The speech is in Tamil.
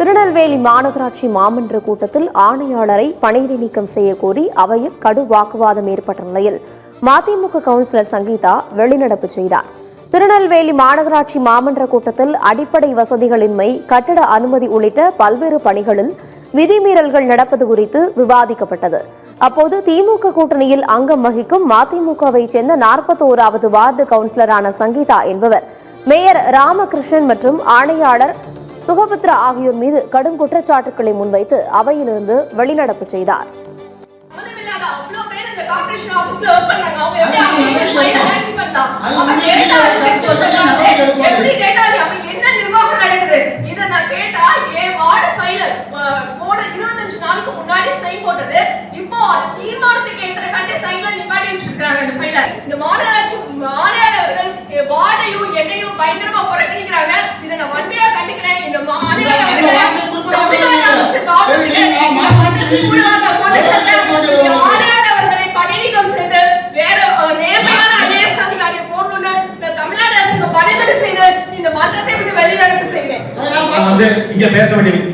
திருநெல்வேலி மாநகராட்சி மாமன்ற கூட்டத்தில் ஆணையாளரை பணியிடை நீக்கம் செய்யக்கோரி அவையில் கடும் வாக்குவாதம் ஏற்பட்ட நிலையில் மதிமுக கவுன்சிலர் சங்கீதா வெளிநடப்பு செய்தார். திருநெல்வேலி மாநகராட்சி மாமன்ற கூட்டத்தில் அடிப்படை வசதிகளின்மை, கட்டட அனுமதி உள்ளிட்ட பல்வேறு பணிகளில் விதிமீறல்கள் நடப்பது குறித்து விவாதிக்கப்பட்டது. அப்போது திமுக கூட்டணியில் அங்கம் வகிக்கும் மதிமுகவை சேர்ந்த 41வது வார்டு கவுன்சிலரான சங்கீதா என்பவர் மேயர் ராமகிருஷ்ணன் மற்றும் ஆணையாளர் சுகபத்ரா ஆகியோர் மீது கடும் குற்றச்சாட்டுகளை முன்வைத்து அவையிலிருந்து வெளிநடப்பு செய்தார். பயங்கரமா புறக்கணிக்கிறாங்க. இதை நான் வன்மையா கண்டிக்கிறேன். இந்த ஆணையாளர்களை பணிநீக்கம் செய்து வேற நேர்மையான ஐஏஎஸ் அதிகாரியை போடணும்னு தமிழ்நாடு அரசுக்கு பரிந்துரை செய்து இந்த மாற்றத்தை விட்டு வெளிநடப்பு செய்வேன். இங்க பேச வேண்டிய